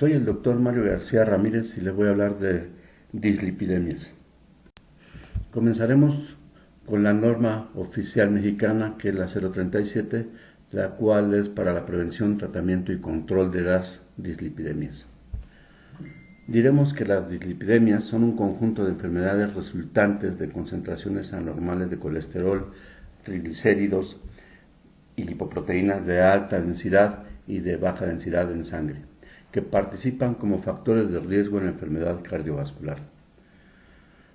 Soy el doctor Mario García Ramírez y les voy a hablar de dislipidemias. Comenzaremos con la norma oficial mexicana, que es la 037, la cual es para la prevención, tratamiento y control de las dislipidemias. Diremos que las dislipidemias son un conjunto de enfermedades resultantes de concentraciones anormales de colesterol, triglicéridos y lipoproteínas de alta densidad y de baja densidad en sangre, que participan como factores de riesgo en la enfermedad cardiovascular.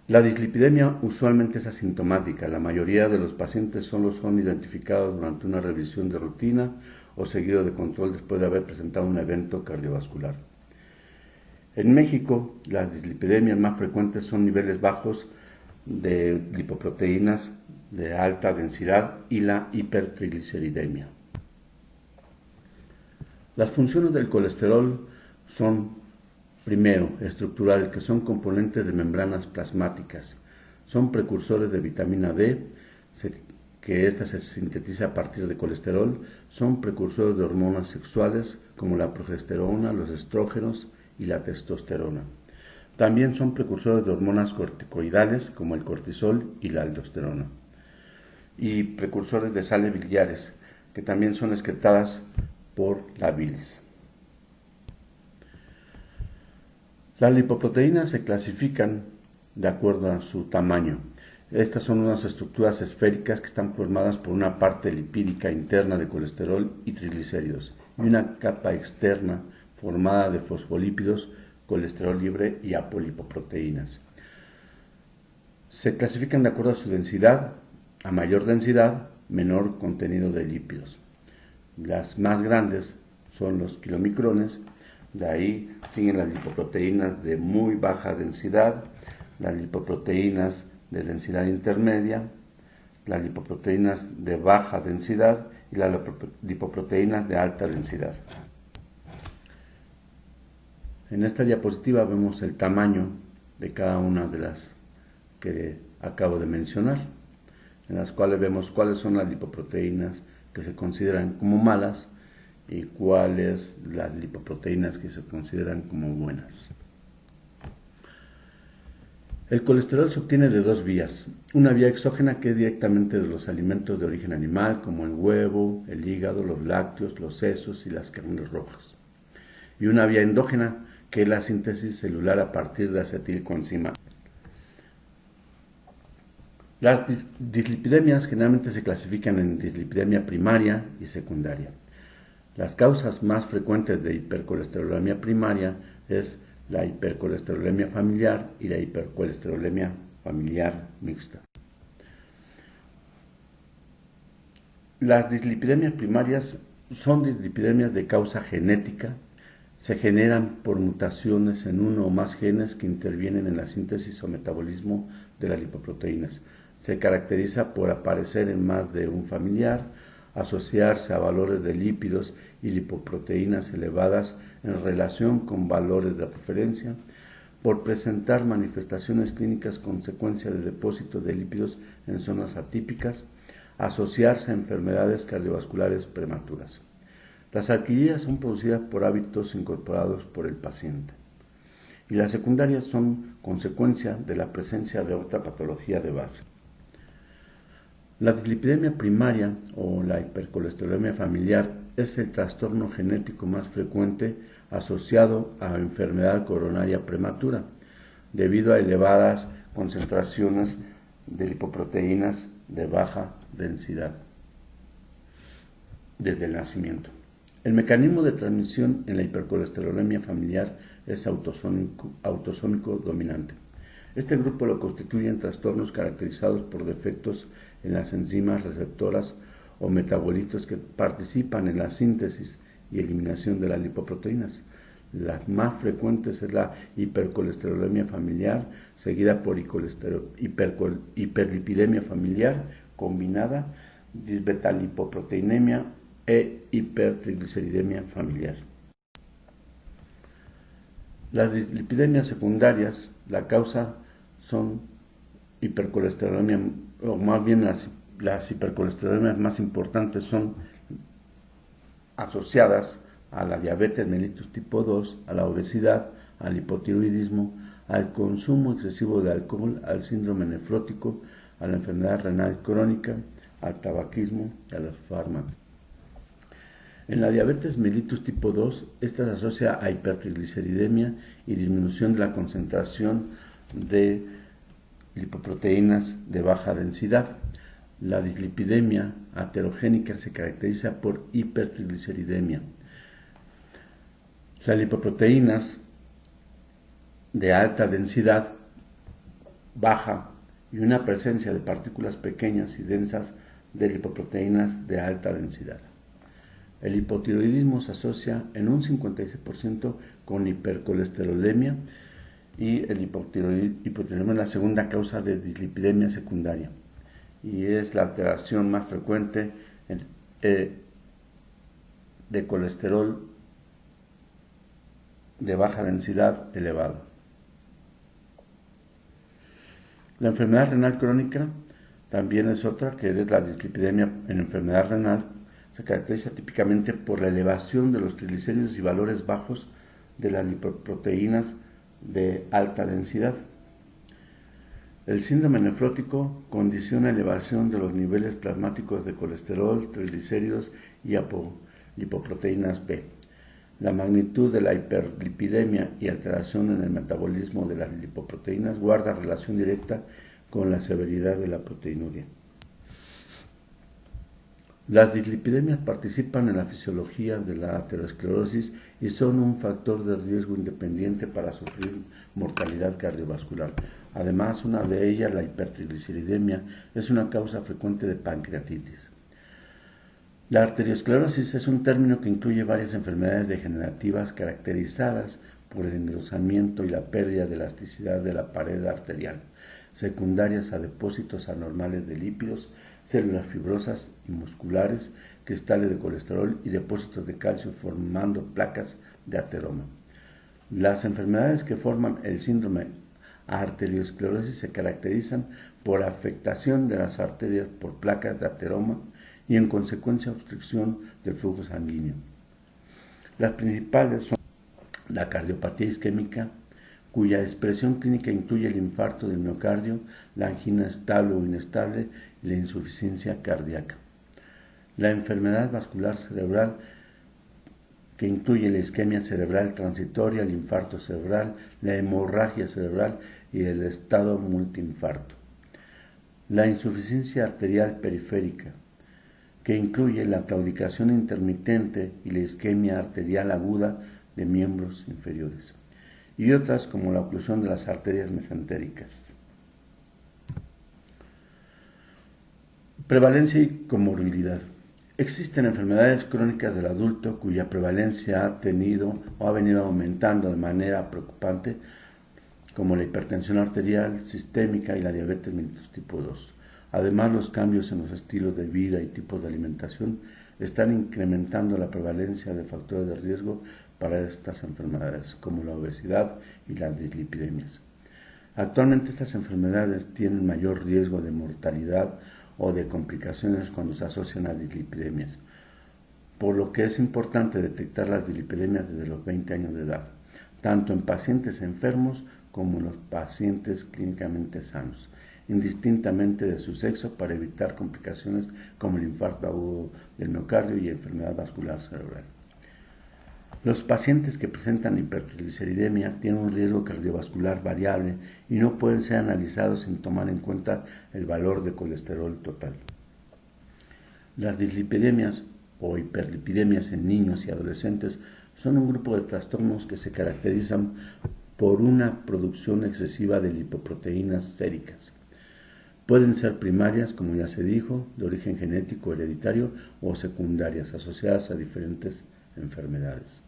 La dislipidemia usualmente es asintomática. La mayoría de los pacientes solo son identificados durante una revisión de rutina o seguido de control después de haber presentado un evento cardiovascular. En México, las dislipidemias más frecuentes son niveles bajos de lipoproteínas de alta densidad y la hipertrigliceridemia. Las funciones del colesterol son, primero, estructurales, que son componentes de membranas plasmáticas. Son precursores de vitamina D, que ésta se sintetiza a partir de colesterol. Son precursores de hormonas sexuales como la progesterona, los estrógenos y la testosterona. También son precursores de hormonas corticoidales como el cortisol y la aldosterona. Y precursores de sales biliares, que también son excretadas por la bilis. Las lipoproteínas se clasifican de acuerdo a su tamaño. Estas son unas estructuras esféricas que están formadas por una parte lipídica interna de colesterol y triglicéridos y una capa externa formada de fosfolípidos, colesterol libre y apolipoproteínas. Se clasifican de acuerdo a su densidad. A mayor densidad, menor contenido de lípidos. Las más grandes son los kilomicrones. De ahí siguen las lipoproteínas de muy baja densidad, las lipoproteínas de densidad intermedia, las lipoproteínas de baja densidad y las lipoproteínas de alta densidad. En esta diapositiva vemos el tamaño de cada una de las que acabo de mencionar, en las cuales vemos cuáles son las lipoproteínas que se consideran como malas y cuáles las lipoproteínas que se consideran como buenas. El colesterol se obtiene de dos vías. Una vía exógena, que es directamente de los alimentos de origen animal, como el huevo, el hígado, los lácteos, los sesos y las carnes rojas. Y una vía endógena, que es la síntesis celular a partir de acetilcoenzima. Las dislipidemias generalmente se clasifican en dislipidemia primaria y secundaria. Las causas más frecuentes de hipercolesterolemia primaria es la hipercolesterolemia familiar y la hipercolesterolemia familiar mixta. Las dislipidemias primarias son dislipidemias de causa genética. Se generan por mutaciones en uno o más genes que intervienen en la síntesis o metabolismo de las lipoproteínas. Se caracteriza por aparecer en más de un familiar, asociarse a valores de lípidos y lipoproteínas elevadas en relación con valores de referencia, por presentar manifestaciones clínicas consecuencia de depósito de lípidos en zonas atípicas, asociarse a enfermedades cardiovasculares prematuras. Las adquiridas son producidas por hábitos incorporados por el paciente. Y las secundarias son consecuencia de la presencia de otra patología de base. La dislipidemia primaria o la hipercolesterolemia familiar es el trastorno genético más frecuente asociado a enfermedad coronaria prematura, debido a elevadas concentraciones de lipoproteínas de baja densidad desde el nacimiento. El mecanismo de transmisión en la hipercolesterolemia familiar es autosómico dominante. Este grupo lo constituyen trastornos caracterizados por defectos en las enzimas receptoras o metabolitos que participan en la síntesis y eliminación de las lipoproteínas. Las más frecuentes es la hipercolesterolemia familiar, seguida por hiperlipidemia familiar combinada, disbetalipoproteinemia e hipertrigliceridemia familiar. Las dislipidemias secundarias, la causa son hipercolesterolemia, o más bien las hipercolesterolemias más importantes son asociadas a la diabetes mellitus tipo 2, a la obesidad, al hipotiroidismo, al consumo excesivo de alcohol, al síndrome nefrótico, a la enfermedad renal crónica, al tabaquismo y a los fármacos. En la diabetes mellitus tipo 2, esta se asocia a hipertrigliceridemia y disminución de la concentración de lipoproteínas de baja densidad. La dislipidemia aterogénica se caracteriza por hipertrigliceridemia. Las lipoproteínas de alta densidad baja y una presencia de partículas pequeñas y densas de lipoproteínas de alta densidad. El hipotiroidismo se asocia en un 56% con hipercolesterolemia y el hipotiroidismo es la segunda causa de dislipidemia secundaria y es la alteración más frecuente de colesterol de baja densidad elevado. La enfermedad renal crónica también es otra, que es la dislipidemia en enfermedad renal. Se caracteriza típicamente por la elevación de los triglicéridos y valores bajos de las lipoproteínas de alta densidad. El síndrome nefrótico condiciona elevación de los niveles plasmáticos de colesterol, triglicéridos y lipoproteínas B. La magnitud de la hiperlipidemia y alteración en el metabolismo de las lipoproteínas guarda relación directa con la severidad de la proteinuria. Las dislipidemias participan en la fisiología de la aterosclerosis y son un factor de riesgo independiente para sufrir mortalidad cardiovascular. Además, una de ellas, la hipertrigliceridemia, es una causa frecuente de pancreatitis. La arteriosclerosis es un término que incluye varias enfermedades degenerativas caracterizadas por el engrosamiento y la pérdida de elasticidad de la pared arterial, secundarias a depósitos anormales de lípidos, células fibrosas y musculares, cristales de colesterol y depósitos de calcio formando placas de ateroma. Las enfermedades que forman el síndrome arteriosclerosis se caracterizan por afectación de las arterias por placas de ateroma y en consecuencia obstrucción del flujo sanguíneo. Las principales son la cardiopatía isquémica, cuya expresión clínica incluye el infarto del miocardio, la angina estable o inestable y la insuficiencia cardíaca. La enfermedad vascular cerebral, que incluye la isquemia cerebral transitoria, el infarto cerebral, la hemorragia cerebral y el estado multiinfarto. La insuficiencia arterial periférica, que incluye la claudicación intermitente y la isquemia arterial aguda de miembros inferiores, y otras como la oclusión de las arterias mesentéricas. Prevalencia y comorbilidad. Existen enfermedades crónicas del adulto cuya prevalencia ha tenido o ha venido aumentando de manera preocupante, como la hipertensión arterial sistémica y la diabetes mellitus tipo 2. Además, los cambios en los estilos de vida y tipos de alimentación están incrementando la prevalencia de factores de riesgo para estas enfermedades, como la obesidad y las dislipidemias. Actualmente estas enfermedades tienen mayor riesgo de mortalidad o de complicaciones cuando se asocian a dislipidemias, por lo que es importante detectar las dislipidemias desde los 20 años de edad, tanto en pacientes enfermos como en los pacientes clínicamente sanos, indistintamente de su sexo, para evitar complicaciones como el infarto agudo del miocardio y enfermedad vascular cerebral. Los pacientes que presentan hipertrigliceridemia tienen un riesgo cardiovascular variable y no pueden ser analizados sin tomar en cuenta el valor de colesterol total. Las dislipidemias o hiperlipidemias en niños y adolescentes son un grupo de trastornos que se caracterizan por una producción excesiva de lipoproteínas séricas. Pueden ser primarias, como ya se dijo, de origen genético hereditario, o secundarias, asociadas a diferentes enfermedades.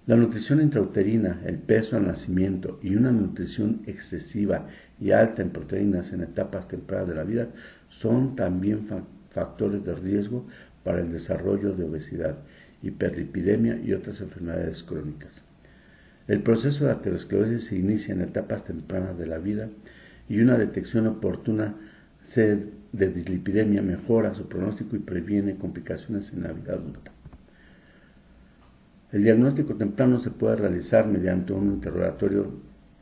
La nutrición intrauterina, el peso al nacimiento y una nutrición excesiva y alta en proteínas en etapas tempranas de la vida son también factores de riesgo para el desarrollo de obesidad, hiperlipidemia y otras enfermedades crónicas. El proceso de aterosclerosis se inicia en etapas tempranas de la vida y una detección oportuna de dislipidemia mejora su pronóstico y previene complicaciones en la vida adulta. El diagnóstico temprano se puede realizar mediante un interrogatorio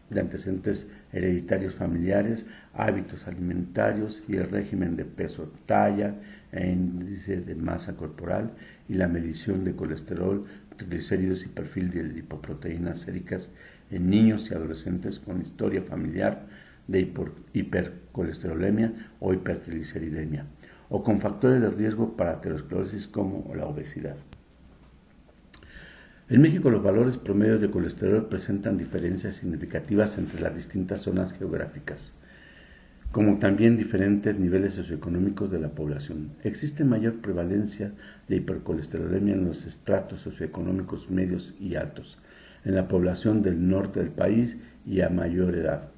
de antecedentes hereditarios familiares, hábitos alimentarios y el régimen de peso, talla e índice de masa corporal y la medición de colesterol, triglicéridos y perfil de lipoproteínas séricas en niños y adolescentes con historia familiar de hipercolesterolemia o hipertrigliceridemia o con factores de riesgo para aterosclerosis como la obesidad. En México los valores promedios de colesterol presentan diferencias significativas entre las distintas zonas geográficas, como también diferentes niveles socioeconómicos de la población. Existe mayor prevalencia de hipercolesterolemia en los estratos socioeconómicos medios y altos, en la población del norte del país y a mayor edad.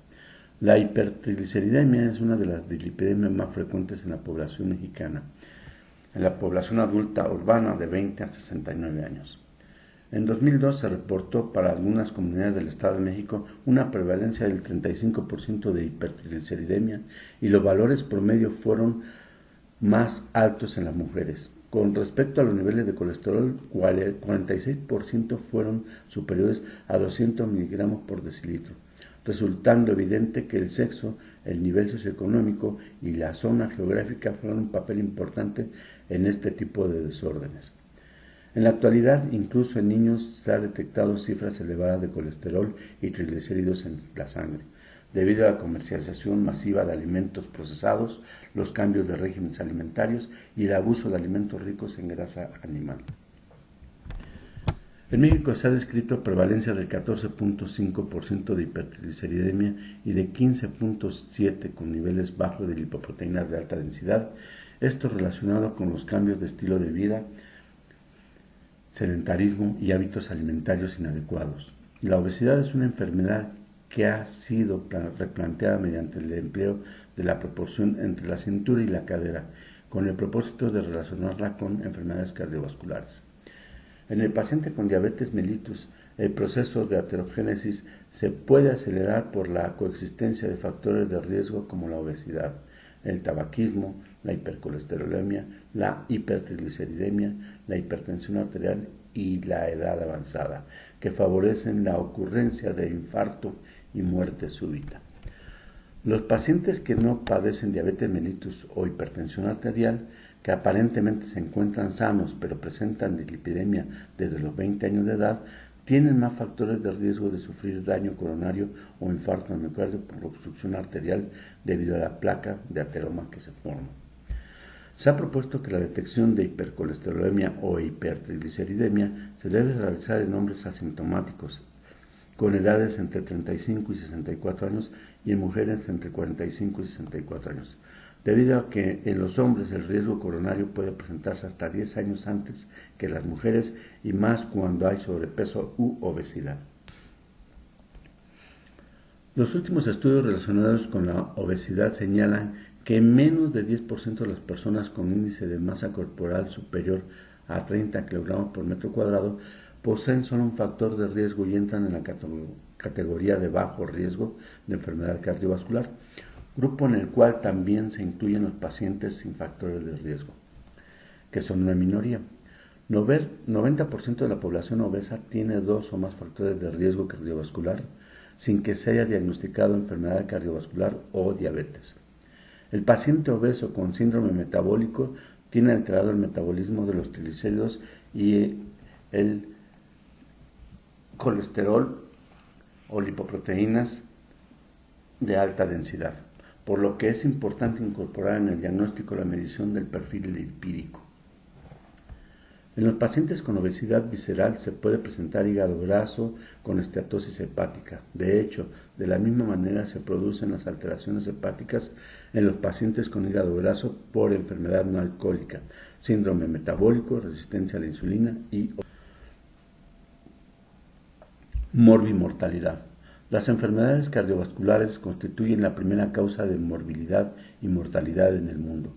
La hipertrigliceridemia es una de las dislipidemias más frecuentes en la población mexicana, en la población adulta urbana de 20 a 69 años. En 2002 se reportó para algunas comunidades del Estado de México una prevalencia del 35% de hipertrigliceridemia y los valores promedio fueron más altos en las mujeres. Con respecto a los niveles de colesterol, 46% fueron superiores a 200 miligramos por decilitro, resultando evidente que el sexo, el nivel socioeconómico y la zona geográfica juegan un papel importante en este tipo de desórdenes. En la actualidad, incluso en niños se han detectado cifras elevadas de colesterol y triglicéridos en la sangre, debido a la comercialización masiva de alimentos procesados, los cambios de regímenes alimentarios y el abuso de alimentos ricos en grasa animal. En México se ha descrito prevalencia del 14.5% de hipertrigliceridemia y de 15.7% con niveles bajos de lipoproteínas de alta densidad, esto relacionado con los cambios de estilo de vida, sedentarismo y hábitos alimentarios inadecuados. La obesidad es una enfermedad que ha sido replanteada mediante el empleo de la proporción entre la cintura y la cadera, con el propósito de relacionarla con enfermedades cardiovasculares. En el paciente con diabetes mellitus, el proceso de aterogénesis se puede acelerar por la coexistencia de factores de riesgo como la obesidad, el tabaquismo, la hipercolesterolemia, la hipertrigliceridemia, la hipertensión arterial y la edad avanzada, que favorecen la ocurrencia de infarto y muerte súbita. Los pacientes que no padecen diabetes mellitus o hipertensión arterial, que aparentemente se encuentran sanos pero presentan dislipidemia desde los 20 años de edad, tienen más factores de riesgo de sufrir daño coronario o infarto al miocardio por obstrucción arterial debido a la placa de ateroma que se forma. Se ha propuesto que la detección de hipercolesterolemia o hipertrigliceridemia se debe realizar en hombres asintomáticos, con edades entre 35 y 64 años y en mujeres entre 45 y 64 años, debido a que en los hombres el riesgo coronario puede presentarse hasta 10 años antes que las mujeres y más cuando hay sobrepeso u obesidad. Los últimos estudios relacionados con la obesidad señalan que menos de 10% de las personas con índice de masa corporal superior a 30 kilogramos por metro cuadrado poseen solo un factor de riesgo y entran en la categoría de bajo riesgo de enfermedad cardiovascular, grupo en el cual también se incluyen los pacientes sin factores de riesgo, que son una minoría. 90% de la población obesa tiene 2 o más factores de riesgo cardiovascular sin que se haya diagnosticado enfermedad cardiovascular o diabetes. El paciente obeso con síndrome metabólico tiene alterado el metabolismo de los triglicéridos y el colesterol o lipoproteínas de alta densidad, por lo que es importante incorporar en el diagnóstico la medición del perfil lipídico. En los pacientes con obesidad visceral se puede presentar hígado graso con esteatosis hepática. De hecho, de la misma manera se producen las alteraciones hepáticas en los pacientes con hígado graso por enfermedad no alcohólica, síndrome metabólico, resistencia a la insulina y morbimortalidad. Las enfermedades cardiovasculares constituyen la primera causa de morbilidad y mortalidad en el mundo,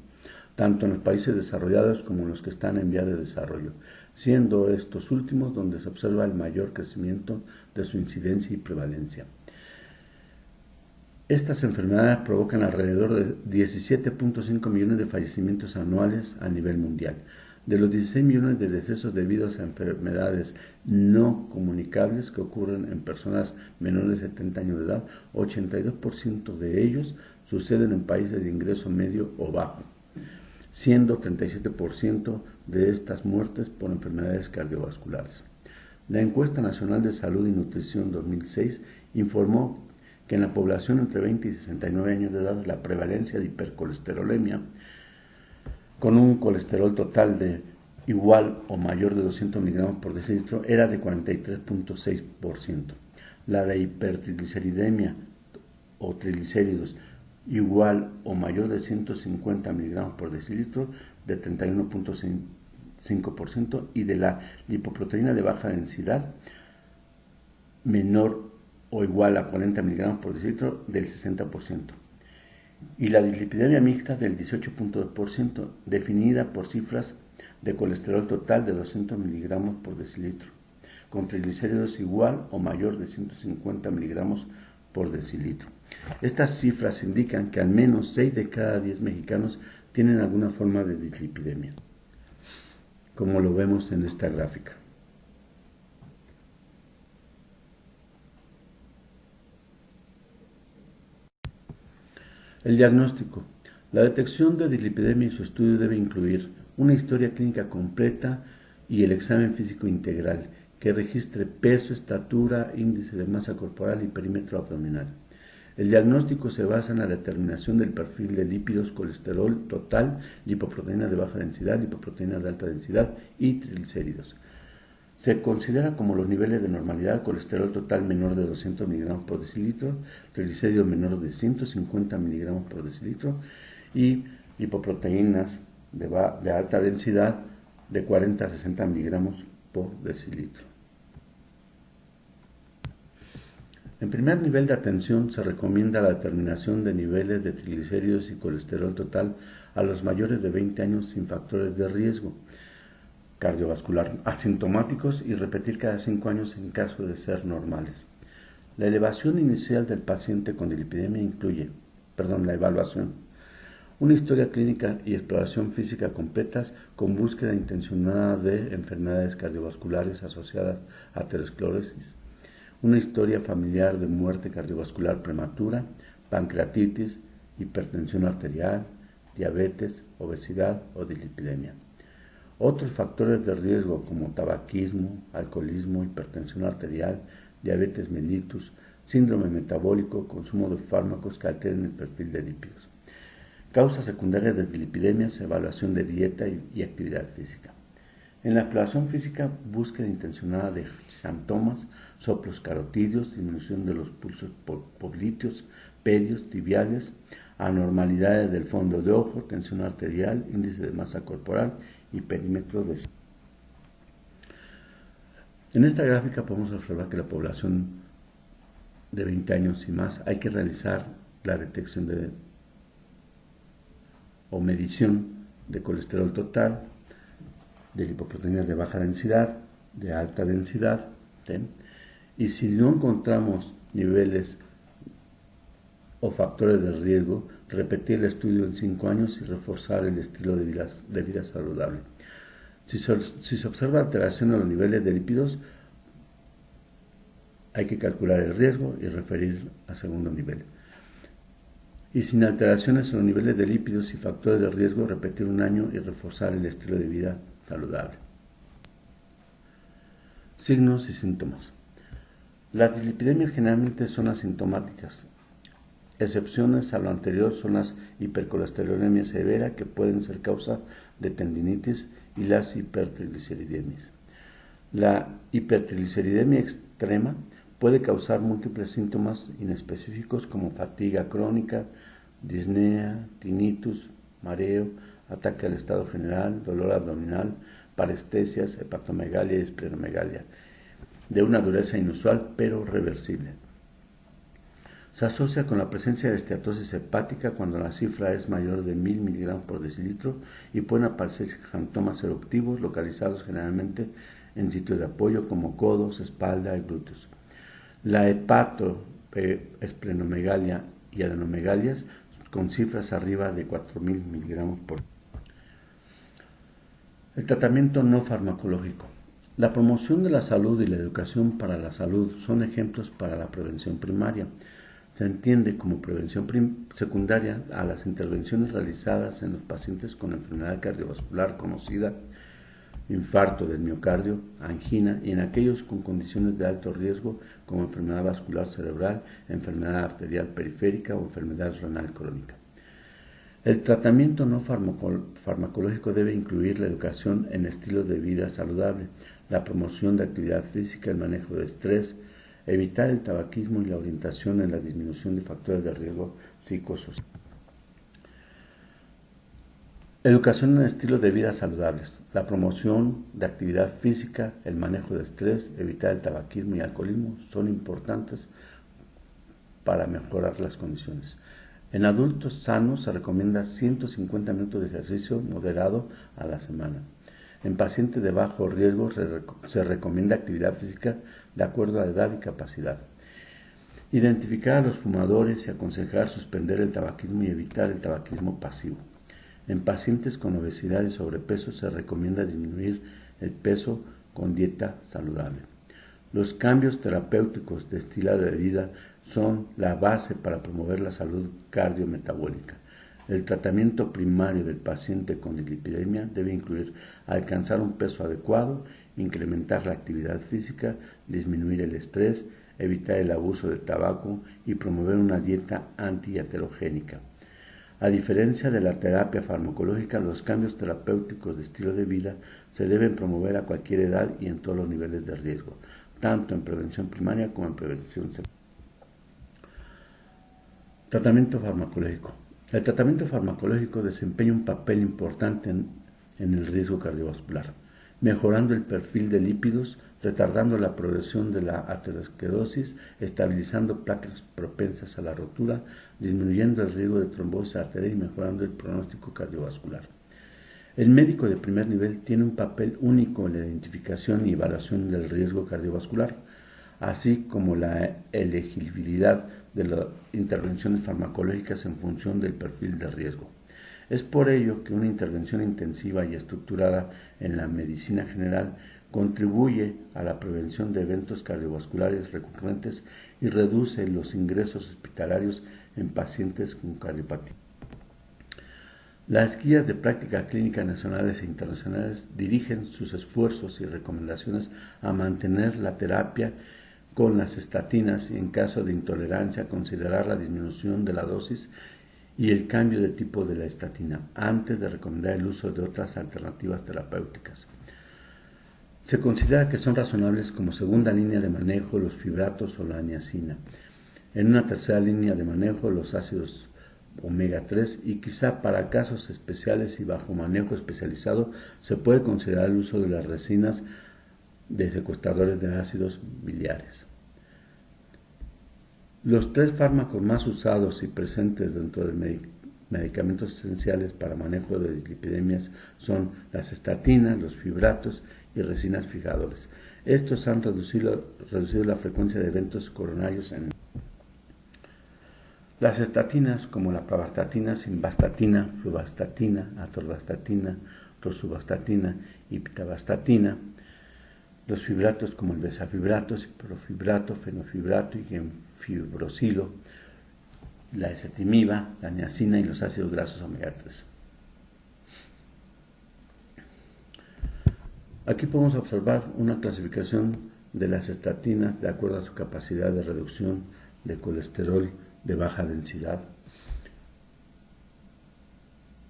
tanto en los países desarrollados como en los que están en vía de desarrollo, siendo estos últimos donde se observa el mayor crecimiento de su incidencia y prevalencia. Estas enfermedades provocan alrededor de 17.5 millones de fallecimientos anuales a nivel mundial, De los 16 millones de decesos debidos a enfermedades no comunicables que ocurren en personas menores de 70 años de edad, 82% de ellos suceden en países de ingreso medio o bajo, siendo 37% de estas muertes por enfermedades cardiovasculares. La Encuesta Nacional de Salud y Nutrición 2006 informó que en la población entre 20 y 69 años de edad la prevalencia de hipercolesterolemia con un colesterol total de igual o mayor de 200 miligramos por decilitro era de 43.6%. La de hipertrigliceridemia o triglicéridos igual o mayor de 150 miligramos por decilitro de 31.5% y de la lipoproteína de baja densidad menor o igual a 40 miligramos por decilitro del 60%. Y la dislipidemia mixta del 18.2%, definida por cifras de colesterol total de 200 miligramos por decilitro, con triglicéridos igual o mayor de 150 miligramos por decilitro. Estas cifras indican que al menos 6 de cada 10 mexicanos tienen alguna forma de dislipidemia, como lo vemos en esta gráfica. El diagnóstico. La detección de dislipidemia y su estudio debe incluir una historia clínica completa y el examen físico integral que registre peso, estatura, índice de masa corporal y perímetro abdominal. El diagnóstico se basa en la determinación del perfil de lípidos, colesterol total, lipoproteínas de baja densidad, lipoproteínas de alta densidad y triglicéridos. Se considera como los niveles de normalidad: colesterol total menor de 200 miligramos por decilitro, triglicéridos menor de 150 miligramos por decilitro y lipoproteínas de alta densidad de 40 a 60 miligramos por decilitro. En primer nivel de atención se recomienda la determinación de niveles de triglicéridos y colesterol total a los mayores de 20 años sin factores de riesgo cardiovascular asintomáticos y repetir cada 5 años en caso de ser normales. La elevación inicial del paciente con dislipidemia incluye, la evaluación, una historia clínica y exploración física completas con búsqueda intencionada de enfermedades cardiovasculares asociadas a aterosclerosis, una historia familiar de muerte cardiovascular prematura, pancreatitis, hipertensión arterial, diabetes, obesidad o dislipidemia. Otros factores de riesgo como tabaquismo, alcoholismo, hipertensión arterial, diabetes mellitus, síndrome metabólico, consumo de fármacos que alteren el perfil de lípidos. Causas secundarias de dislipidemias, evaluación de dieta y actividad física. En la exploración física, búsqueda intencionada de xantomas, soplos carotídeos, disminución de los pulsos popliteos, pedios, tibiales, anormalidades del fondo de ojo, tensión arterial, índice de masa corporal y perímetro de... En esta gráfica podemos observar que la población de 20 años y más hay que realizar la detección o medición de colesterol total, de lipoproteínas de baja densidad, de alta densidad, ¿sí? Y si no encontramos niveles o factores de riesgo, repetir el estudio en 5 años y reforzar el estilo de vida saludable. Si se observa alteración en los niveles de lípidos, hay que calcular el riesgo y referir a segundo nivel. Y sin alteraciones en los niveles de lípidos y factores de riesgo, repetir un año y reforzar el estilo de vida saludable. Signos y síntomas. Las dislipidemias generalmente son asintomáticas. Excepciones a lo anterior son las hipercolesterolemias severas, que pueden ser causa de tendinitis, y las hipertrigliceridemias. La hipertrigliceridemia extrema puede causar múltiples síntomas inespecíficos como fatiga crónica, disnea, tinnitus, mareo, ataque al estado general, dolor abdominal, parestesias, hepatomegalia y esplenomegalia, de una dureza inusual pero reversible. Se asocia con la presencia de esteatosis hepática cuando la cifra es mayor de 1000 miligramos por decilitro y pueden aparecer xantomas eruptivos localizados generalmente en sitios de apoyo como codos, espalda y glúteos. La hepatoesplenomegalia y adenomegalias con cifras arriba de 4000 miligramos por El tratamiento no farmacológico. La promoción de la salud y la educación para la salud son ejemplos para la prevención primaria. Se entiende como prevención secundaria a las intervenciones realizadas en los pacientes con enfermedad cardiovascular conocida, infarto del miocardio, angina y en aquellos con condiciones de alto riesgo como enfermedad vascular cerebral, enfermedad arterial periférica o enfermedad renal crónica. El tratamiento no farmacológico debe incluir la educación en estilos de vida saludable, la promoción de actividad física, el manejo de estrés, evitar el tabaquismo y la orientación en la disminución de factores de riesgo psicosocial. Educación en estilos de vida saludables, la promoción de actividad física, el manejo de estrés, evitar el tabaquismo y alcoholismo son importantes para mejorar las condiciones. En adultos sanos se recomienda 150 minutos de ejercicio moderado a la semana. En pacientes de bajo riesgo se recomienda actividad física de acuerdo a edad y capacidad. Identificar a los fumadores y aconsejar suspender el tabaquismo y evitar el tabaquismo pasivo. En pacientes con obesidad y sobrepeso se recomienda disminuir el peso con dieta saludable. Los cambios terapéuticos de estilo de vida son la base para promover la salud cardiometabólica. El tratamiento primario del paciente con dislipidemia debe incluir alcanzar un peso adecuado, incrementar la actividad física, disminuir el estrés, evitar el abuso del tabaco y promover una dieta antiaterogénica. A diferencia de la terapia farmacológica, los cambios terapéuticos de estilo de vida se deben promover a cualquier edad y en todos los niveles de riesgo, tanto en prevención primaria como en prevención secundaria. Tratamiento farmacológico. El tratamiento farmacológico desempeña un papel importante en el riesgo cardiovascular, mejorando el perfil de lípidos, retardando la progresión de la aterosclerosis, estabilizando placas propensas a la rotura, disminuyendo el riesgo de trombosis arterial y mejorando el pronóstico cardiovascular. El médico de primer nivel tiene un papel único en la identificación y evaluación del riesgo cardiovascular, así como la elegibilidad de las intervenciones farmacológicas en función del perfil de riesgo. Es por ello que una intervención intensiva y estructurada en la medicina general contribuye a la prevención de eventos cardiovasculares recurrentes y reduce los ingresos hospitalarios en pacientes con cardiopatía. Las guías de práctica clínica nacionales e internacionales dirigen sus esfuerzos y recomendaciones a mantener la terapia con las estatinas y en caso de intolerancia considerar la disminución de la dosis y el cambio de tipo de la estatina antes de recomendar el uso de otras alternativas terapéuticas. Se considera que son razonables como segunda línea de manejo los fibratos o la niacina. En una tercera línea de manejo los ácidos omega 3 y quizá para casos especiales y bajo manejo especializado se puede considerar el uso de las resinas de secuestradores de ácidos biliares. Los tres fármacos más usados y presentes dentro de medicamentos esenciales para manejo de dislipidemias son las estatinas, los fibratos y resinas fijadores. Estos han reducido la frecuencia de eventos coronarios en las estatinas, como la pravastatina, simvastatina, fluvastatina, atorvastatina, rosuvastatina y pitavastatina. Los fibratos como el bezafibrato, ciprofibrato, fenofibrato y gemfibrosilo, la ezetimiba, la niacina y los ácidos grasos omega 3. Aquí podemos observar una clasificación de las estatinas de acuerdo a su capacidad de reducción de colesterol de baja densidad,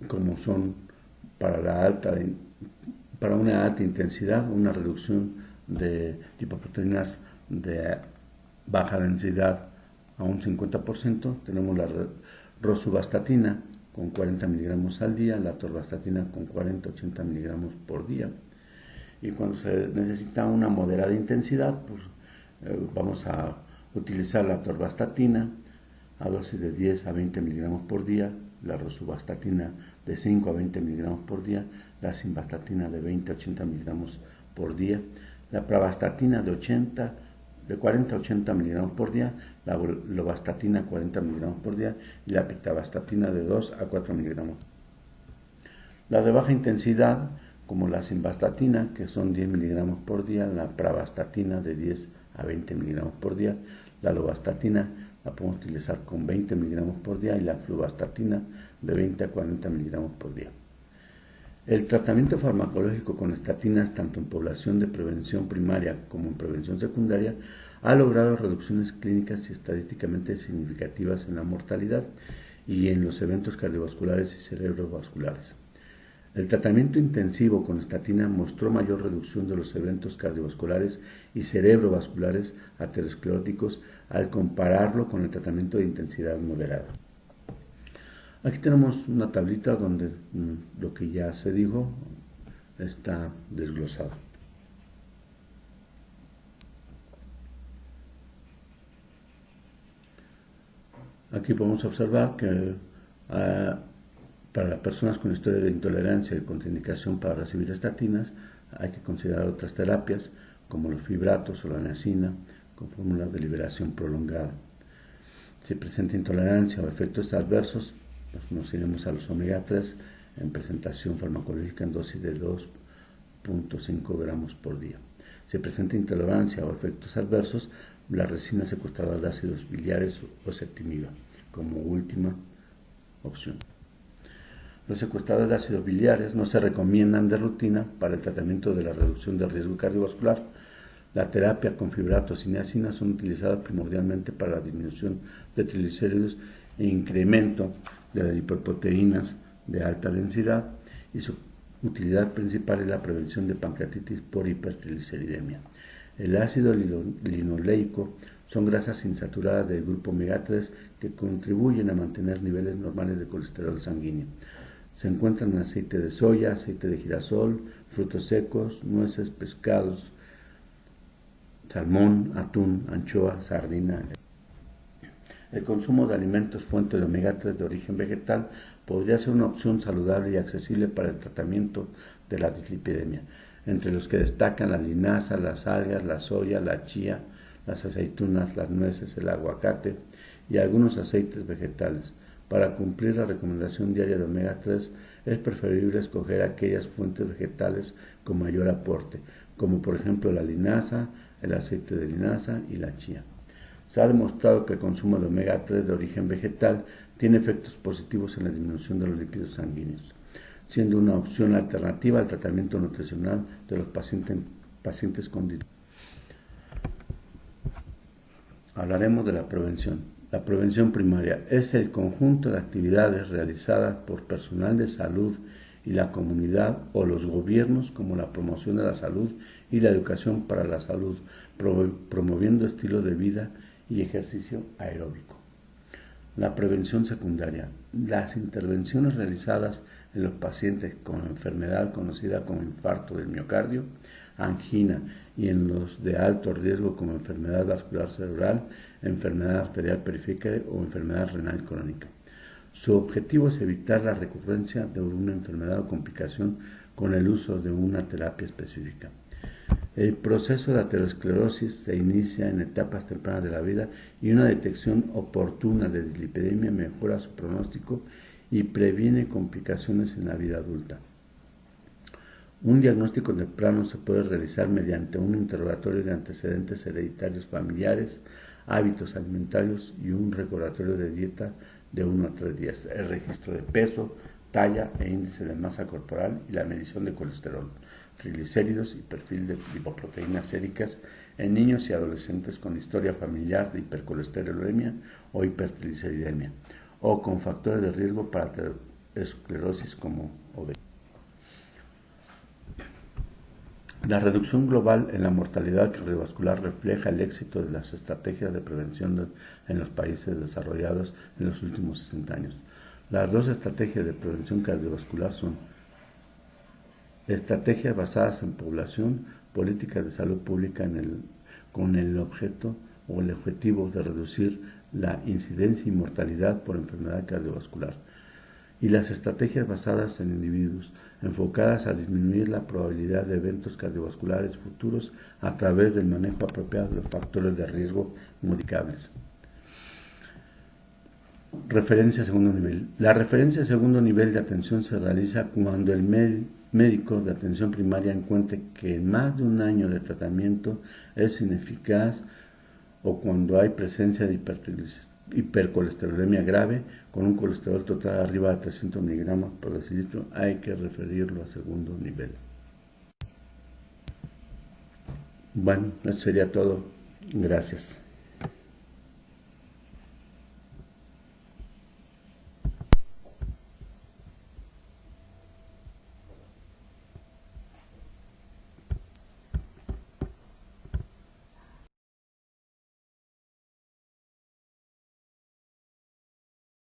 como son para una alta intensidad, una reducción de lipoproteínas de baja densidad a un 50%, tenemos la rosuvastatina con 40 miligramos al día, la atorvastatina con 40-80 miligramos por día. Y cuando se necesita una moderada intensidad, pues vamos a utilizar la atorvastatina a dosis de 10 a 20 miligramos por día, la rosuvastatina de 5 a 20 miligramos por día, la simvastatina de 20 a 80 miligramos por día, la pravastatina de 40 a 80 miligramos por día, la lovastatina 40 miligramos por día y la pitavastatina de 2 a 4 miligramos. La de baja intensidad como la simvastatina, que son 10 miligramos por día, la pravastatina de 10 a 20 miligramos por día, la lovastatina la podemos utilizar con 20 miligramos por día y la fluvastatina de 20 a 40 miligramos por día. El tratamiento farmacológico con estatinas, tanto en población de prevención primaria como en prevención secundaria, ha logrado reducciones clínicas y estadísticamente significativas en la mortalidad y en los eventos cardiovasculares y cerebrovasculares. El tratamiento intensivo con estatina mostró mayor reducción de los eventos cardiovasculares y cerebrovasculares ateroscleróticos al compararlo con el tratamiento de intensidad moderada. Aquí tenemos una tablita donde lo que ya se dijo está desglosado. Aquí podemos observar que para las personas con historia de intolerancia y contraindicación para recibir estatinas, hay que considerar otras terapias como los fibratos o la niacina con fórmula de liberación prolongada. Si presenta intolerancia o efectos adversos, pues nos iremos a los omega 3 en presentación farmacológica en dosis de 2.5 gramos por día. Si presenta intolerancia o efectos adversos, la resina secuestradora de ácidos biliares o septimiba como última opción. Los secuestradores de ácidos biliares no se recomiendan de rutina para el tratamiento de la reducción del riesgo cardiovascular. La terapia con fibratos y niacina son utilizadas primordialmente para la disminución de triglicéridos e incremento de las lipoproteínas de alta densidad, y su utilidad principal es la prevención de pancreatitis por hipertrigliceridemia. El ácido linoleico son grasas insaturadas del grupo omega 3 que contribuyen a mantener niveles normales de colesterol sanguíneo. Se encuentran en aceite de soya, aceite de girasol, frutos secos, nueces, pescados, salmón, atún, anchoa, sardina. El consumo de alimentos fuente de omega 3 de origen vegetal podría ser una opción saludable y accesible para el tratamiento de la dislipidemia, entre los que destacan la linaza, las algas, la soya, la chía, las aceitunas, las nueces, el aguacate y algunos aceites vegetales. Para cumplir la recomendación diaria de omega 3 es preferible escoger aquellas fuentes vegetales con mayor aporte, como por ejemplo la linaza, el aceite de linaza y la chía. Se ha demostrado que el consumo de omega 3 de origen vegetal tiene efectos positivos en la disminución de los lípidos sanguíneos, siendo una opción alternativa al tratamiento nutricional de los pacientes con diabetes. Hablaremos de la prevención. La prevención primaria es el conjunto de actividades realizadas por personal de salud y la comunidad o los gobiernos, como la promoción de la salud y la educación para la salud, promoviendo estilos de vida y ejercicio aeróbico. La prevención secundaria. Las intervenciones realizadas en los pacientes con enfermedad conocida como infarto del miocardio, angina, y en los de alto riesgo como enfermedad vascular cerebral, enfermedad arterial periférica o enfermedad renal crónica. Su objetivo es evitar la recurrencia de una enfermedad o complicación con el uso de una terapia específica. El proceso de aterosclerosis se inicia en etapas tempranas de la vida y una detección oportuna de dislipidemia mejora su pronóstico y previene complicaciones en la vida adulta. Un diagnóstico temprano se puede realizar mediante un interrogatorio de antecedentes hereditarios familiares, hábitos alimentarios y un recordatorio de dieta de 1 a 3 días, el registro de peso, talla e índice de masa corporal y la medición de colesterol, triglicéridos y perfil de lipoproteínas séricas en niños y adolescentes con historia familiar de hipercolesterolemia o hipertrigliceridemia o con factores de riesgo para aterosclerosis como obesidad. La reducción global en la mortalidad cardiovascular refleja el éxito de las estrategias de prevención en los países desarrollados en los últimos 60 años. Las dos estrategias de prevención cardiovascular son estrategias basadas en población, políticas de salud pública con el objeto o el objetivo de reducir la incidencia y mortalidad por enfermedad cardiovascular, y las estrategias basadas en individuos, enfocadas a disminuir la probabilidad de eventos cardiovasculares futuros a través del manejo apropiado de los factores de riesgo modificables. Referencia a segundo nivel. La referencia a segundo nivel de atención se realiza cuando el médico de atención primaria encuentre que más de un año de tratamiento es ineficaz, o cuando hay presencia de hipercolesterolemia grave con un colesterol total arriba de 300 miligramos por decilitro, hay que referirlo a segundo nivel. Bueno, eso sería todo. Gracias.